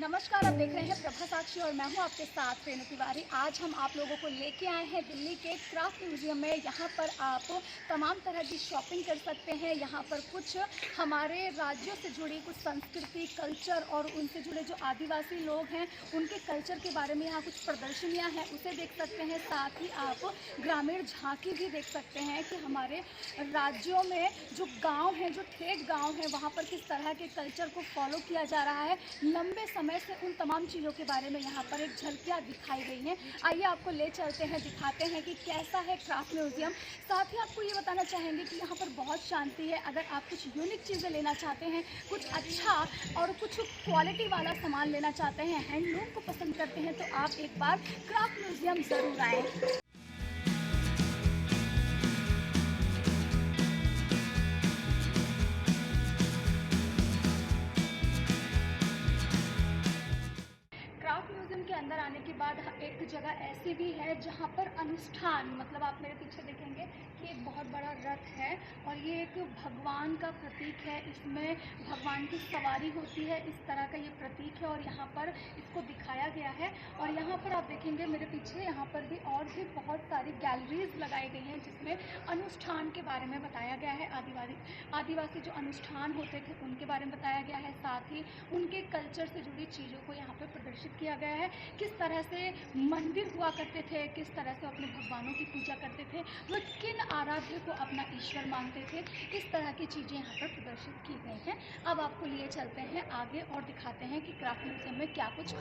नमस्कार, आप देख रहे हैं प्रभा साक्षी और मैं हूं आपके साथ रेणु तिवारी। आज हम आप लोगों को लेके आए हैं दिल्ली के क्राफ्ट म्यूजियम में। यहां पर आप तमाम तरह की शॉपिंग कर सकते हैं। यहां पर कुछ हमारे राज्यों से जुड़ी कुछ संस्कृति, कल्चर और उनसे जुड़े जो आदिवासी लोग हैं उनके कल्चर के बारे में यहाँ कुछ प्रदर्शनियाँ हैं, उसे देख सकते हैं। साथ ही आप ग्रामीण झांकी भी देख सकते हैं कि हमारे राज्यों में जो गाँव हैं, जो ठेठ गाँव हैं, वहाँ पर किस तरह के कल्चर को फॉलो किया जा रहा है लंबे समय से। उन तमाम चीज़ों के बारे में यहाँ पर एक झलकियाँ दिखाई गई हैं। आइए आपको ले चलते हैं, दिखाते हैं कि कैसा है क्राफ्ट म्यूजियम। साथ ही आपको ये बताना चाहेंगे कि यहाँ पर बहुत शांति है। अगर आप कुछ यूनिक चीज़ें लेना चाहते हैं, कुछ अच्छा और कुछ क्वालिटी वाला सामान लेना चाहते हैं, हैंडलूम को पसंद करते हैं, तो आप एक बार क्राफ्ट म्यूजियम ज़रूर आएँ। क्राफ्ट म्यूजियम के अंदर आने के बाद एक जगह ऐसी भी है जहाँ पर अनुष्ठान, मतलब आप मेरे पीछे देखेंगे कि एक बहुत बड़ा रथ है और ये एक भगवान का प्रतीक है। इसमें भगवान की सवारी होती है, इस तरह का ये प्रतीक है और यहाँ पर इसको दिखाया गया है। और यहाँ पर आप देखेंगे मेरे पीछे, यहाँ पर भी और भी बहुत सारी गैलरीज लगाई गई हैं जिसमें अनुष्ठान के बारे में बताया गया है। आदिवासी जो अनुष्ठान होते थे उनके बारे में बताया गया है। साथ ही उनके कल्चर से जुड़ी चीज़ों को यहाँ पर प्रदर्शित किया गया है। किस तरह से मंदिर हुआ करते थे, किस तरह से अपने भगवानों की पूजा करते थे, वो किन आराध्य को अपना ईश्वर मानते थे, इस तरह की चीज़ें यहाँ पर प्रदर्शित की गई हैं। अब आपको लिए चलते हैं आगे और दिखाते हैं कि क्राफ्ट म्यूजियम में क्या कुछ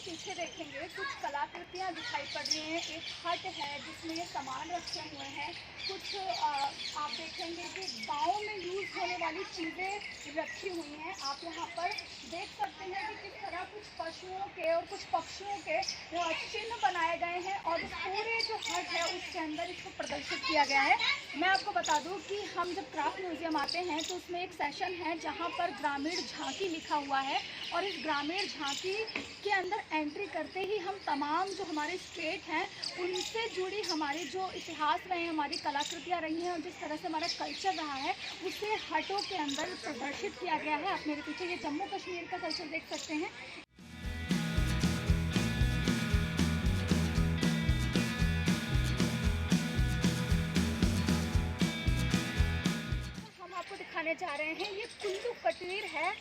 पीछे देखेंगे कुछ कलाकृतियाँ दिखाई पड़ रही हैं। एक हट है जिसमें ये सामान रखे हुए हैं। कुछ आप देखेंगे कि गाँव में यूज़ होने वाली चीज़ें रखी हुई हैं। आप यहाँ पर देख सकते हैं कि किस तरह कुछ पशुओं के और कुछ पक्षियों के चिन्ह बनाए गए हैं और पूरे जो हट है उसके अंदर इसको प्रदर्शित किया गया है। मैं आपको बता दूं कि हम जब क्राफ्ट म्यूजियम आते हैं तो उसमें एक सेशन है जहाँ पर ग्रामीण झांकी लिखा हुआ है और इस ग्रामीण झांकी के अंदर एंट्री करते ही हम तमाम जो हमारे स्टेट हैं उनसे जुड़ी हमारी जो इतिहास रहे हैं, हमारी कलाकृतियाँ रही हैं और जिस तरह से हमारा कल्चर रहा है उसे हटों के अंदर प्रदर्शित किया गया है। आप मेरे पीछे ये जम्मू कश्मीर का कल्चर देख सकते हैं। हम आपको दिखाने जा रहे हैं, ये कुल्लू कटीर है,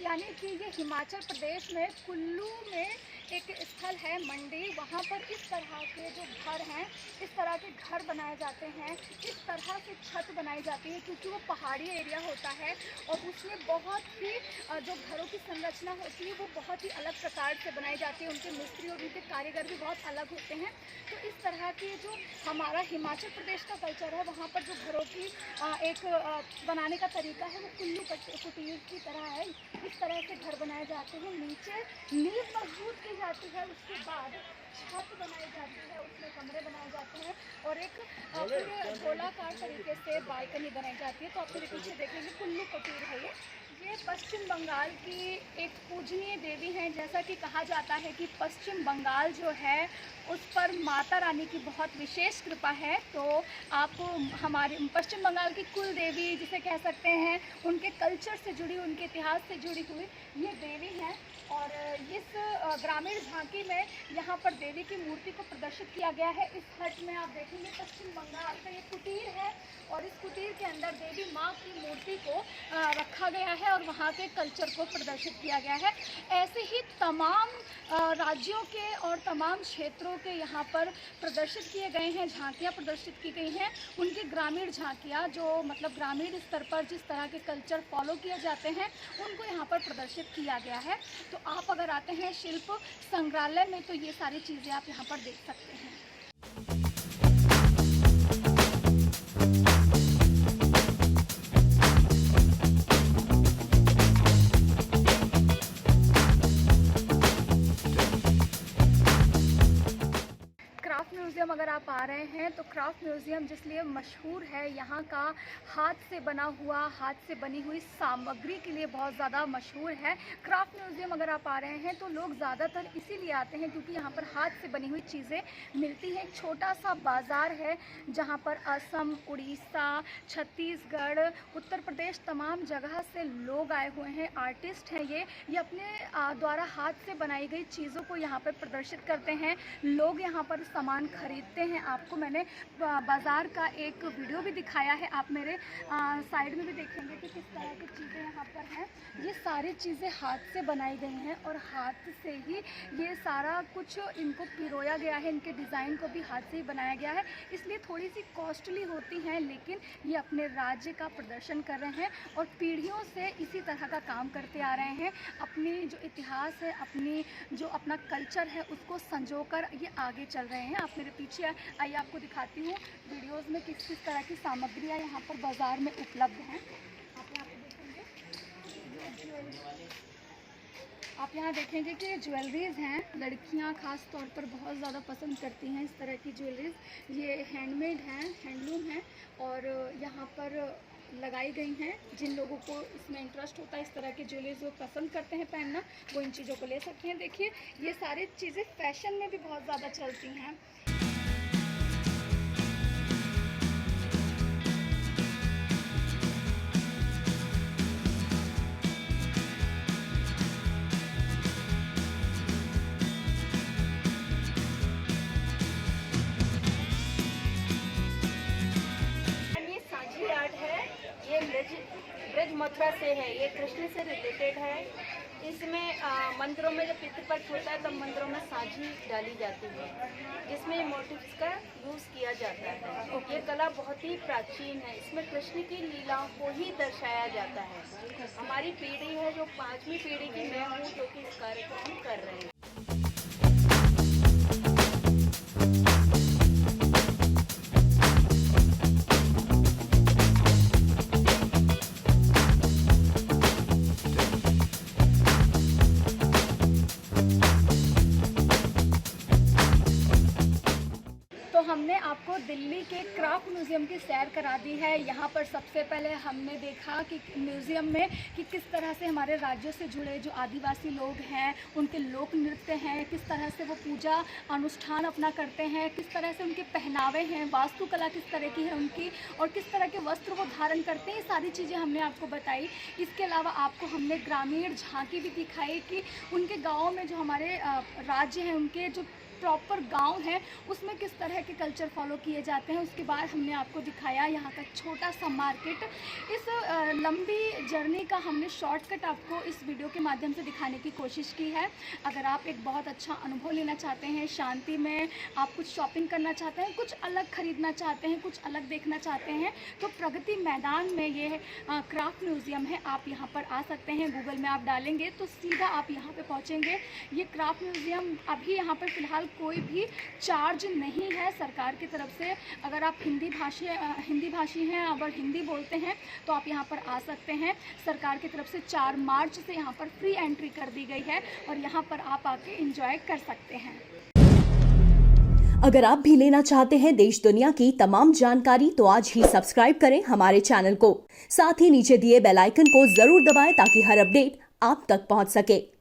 यानी कि ये हिमाचल प्रदेश में कुल्लू में एक स्थल है मंडी। वहाँ पर इस तरह के जो घर हैं, इस तरह के घर बनाए जाते हैं, इस तरह से छत बनाई जाती है क्योंकि वो पहाड़ी एरिया होता है और उसमें बहुत ही जो घरों की संरचना होती है वो बहुत ही अलग प्रकार से बनाई जाती है। उनके मिस्त्री और उनके कारीगर भी बहुत अलग होते हैं। तो इस तरह की जो हमारा हिमाचल प्रदेश का कल्चर है वहाँ पर जो घरों की एक बनाने का तरीका है वो कुल्लू कुटीर की तरह है। इस तरह से घर बनाए जाते हैं, नीचे नींव मजबूत की जाती है, उसके बाद छत बनाई जाती है, उसमें कमरे बनाए जाते हैं और एक पूरे गोलाकार तरीके से बालकनी बनाई जाती है। तो आप मेरे पीछे देखेंगे कुल्लू कुटीर है ये पश्चिम बंगाल की एक पूजनीय देवी हैं। जैसा कि कहा जाता है कि पश्चिम बंगाल जो है उस पर माता रानी की बहुत विशेष कृपा है। तो आप हमारे पश्चिम बंगाल की कुल देवी जिसे कह सकते हैं, उनके कल्चर से जुड़ी, उनके इतिहास से जुड़ी हुई ये देवी हैं। और इस ग्रामीण झांकी में यहाँ पर देवी की मूर्ति को प्रदर्शित किया गया है। इस हट में आप देखेंगे पश्चिम बंगाल का ये कुटीर है और इस कुटीर के अंदर देवी माँ की मूर्ति को रखा गया है है और वहाँ के कल्चर को प्रदर्शित किया गया है। ऐसे ही तमाम राज्यों के और तमाम क्षेत्रों के यहाँ पर प्रदर्शित किए गए हैं, झांकियाँ प्रदर्शित की गई हैं। उनकी ग्रामीण झांकियाँ जो मतलब ग्रामीण स्तर पर जिस तरह के कल्चर फॉलो किए जाते हैं उनको यहाँ पर प्रदर्शित किया गया है। तो आप अगर आते हैं शिल्प संग्रहालय में तो ये सारी चीज़ें आप यहाँ पर देख सकते हैं। म्यूज़ियम अगर आप आ रहे हैं तो क्राफ्ट म्यूज़ियम जिसलिए मशहूर है, यहाँ का हाथ से बना हुआ, हाथ से बनी हुई सामग्री के लिए बहुत ज़्यादा मशहूर है। क्राफ्ट म्यूज़ियम अगर आप आ रहे हैं तो लोग ज़्यादातर इसीलिए आते हैं क्योंकि यहाँ पर हाथ से बनी हुई चीज़ें मिलती हैं। एक छोटा सा बाज़ार है जहाँ पर असम, उड़ीसा, छत्तीसगढ़, उत्तर प्रदेश तमाम जगह से लोग आए हुए हैं। आर्टिस्ट हैं ये अपने द्वारा हाथ से बनाई गई चीज़ों को यहाँ पर प्रदर्शित करते हैं। लोग यहाँ पर सामान खरीदते हैं। आपको मैंने बाज़ार का एक वीडियो भी दिखाया है, आप मेरे साइड में भी देखेंगे कि किस तरह की चीज़ें यहाँ पर हैं। ये सारी चीज़ें हाथ से बनाई गई हैं और हाथ से ही ये सारा कुछ इनको पिरोया गया है, इनके डिज़ाइन को भी हाथ से ही बनाया गया है, इसलिए थोड़ी सी कॉस्टली होती हैं, लेकिन ये अपने राज्य का प्रदर्शन कर रहे हैं और पीढ़ियों से इसी तरह का काम करते आ रहे हैं। अपनी जो इतिहास है, जो अपना कल्चर है उसको संजोकर ये आगे चल रहे हैं। आप मेरे पीछे आइए, आपको दिखाती हूँ वीडियोस में किस किस तरह की सामग्रियाँ यहाँ पर बाज़ार में उपलब्ध हैं। आप यहाँ देखेंगे कि ज्वेलरीज हैं, लड़कियाँ ख़ास तौर पर बहुत ज़्यादा पसंद करती हैं इस तरह की ज्वेलरीज। ये हैंडमेड हैं, हैंडलूम हैं और यहाँ पर लगाई गई हैं। जिन लोगों को इसमें इंटरेस्ट होता है, इस तरह की ज्वेलरीज वो पसंद करते हैं पहनना, वो इन चीज़ों को ले सकते हैं। देखिए ये सारी चीज़ें फैशन में भी बहुत ज़्यादा चलती हैं। ब्रज मथुरा से है, ये कृष्ण से रिलेटेड है। इसमें मंदिरों में जब पितृपक्ष होता है तब मंदिरों में साझी डाली जाती है, जिसमें मोटिव्स का यूज़ किया जाता है। ये कला बहुत ही प्राचीन है, इसमें कृष्ण की लीलाओं को ही दर्शाया जाता है। हमारी पीढ़ी है जो 5वीं पीढ़ी की मैं हूँ जो कि इस कार्यक्रम कर रहे हैं। हमने आपको दिल्ली के क्राफ्ट म्यूज़ियम की सैर करा दी है। यहाँ पर सबसे पहले हमने देखा कि म्यूज़ियम में कि किस तरह से हमारे राज्यों से जुड़े जो आदिवासी लोग हैं उनके लोक नृत्य हैं, किस तरह से वो पूजा अनुष्ठान अपना करते हैं, किस तरह से उनके पहनावे हैं, वास्तुकला किस तरह की है उनकी और किस तरह के वस्त्र वो धारण करते हैं, ये सारी चीज़ें हमने आपको बताई। इसके अलावा आपको हमने ग्रामीण झांकी भी दिखाई कि उनके गाँव में जो हमारे राज्य हैं उनके जो प्रॉपर गांव है उसमें किस तरह के कल्चर फॉलो किए जाते हैं। उसके बाद हमने आपको दिखाया यहाँ का छोटा सा मार्केट। इस लंबी जर्नी का हमने शॉर्टकट आपको इस वीडियो के माध्यम से दिखाने की कोशिश की है। अगर आप एक बहुत अच्छा अनुभव लेना चाहते हैं, शांति में आप कुछ शॉपिंग करना चाहते हैं, कुछ अलग खरीदना चाहते हैं, कुछ अलग देखना चाहते हैं, तो प्रगति मैदान में ये क्राफ्ट म्यूज़ियम है। आप यहाँ पर आ सकते हैं, गूगल में आप डालेंगे तो सीधा आप यहाँ पर पहुँचेंगे। ये क्राफ्ट म्यूज़ियम अभी यहाँ पर फ़िलहाल कोई भी चार्ज नहीं है सरकार की तरफ से। अगर आप हिंदी भाषी हैं, अगर हिंदी बोलते हैं तो आप यहाँ पर आ सकते हैं। सरकार की तरफ से 4 मार्च से यहाँ पर फ्री एंट्री कर दी गई है और यहाँ पर आप आके एंजॉय कर सकते हैं। अगर आप भी लेना चाहते हैं देश दुनिया की तमाम जानकारी तो आज ही सब्सक्राइब करें हमारे चैनल को। साथ ही नीचे दिए बेल आइकन को जरूर दबाएं ताकि हर अपडेट आप तक पहुंच सके।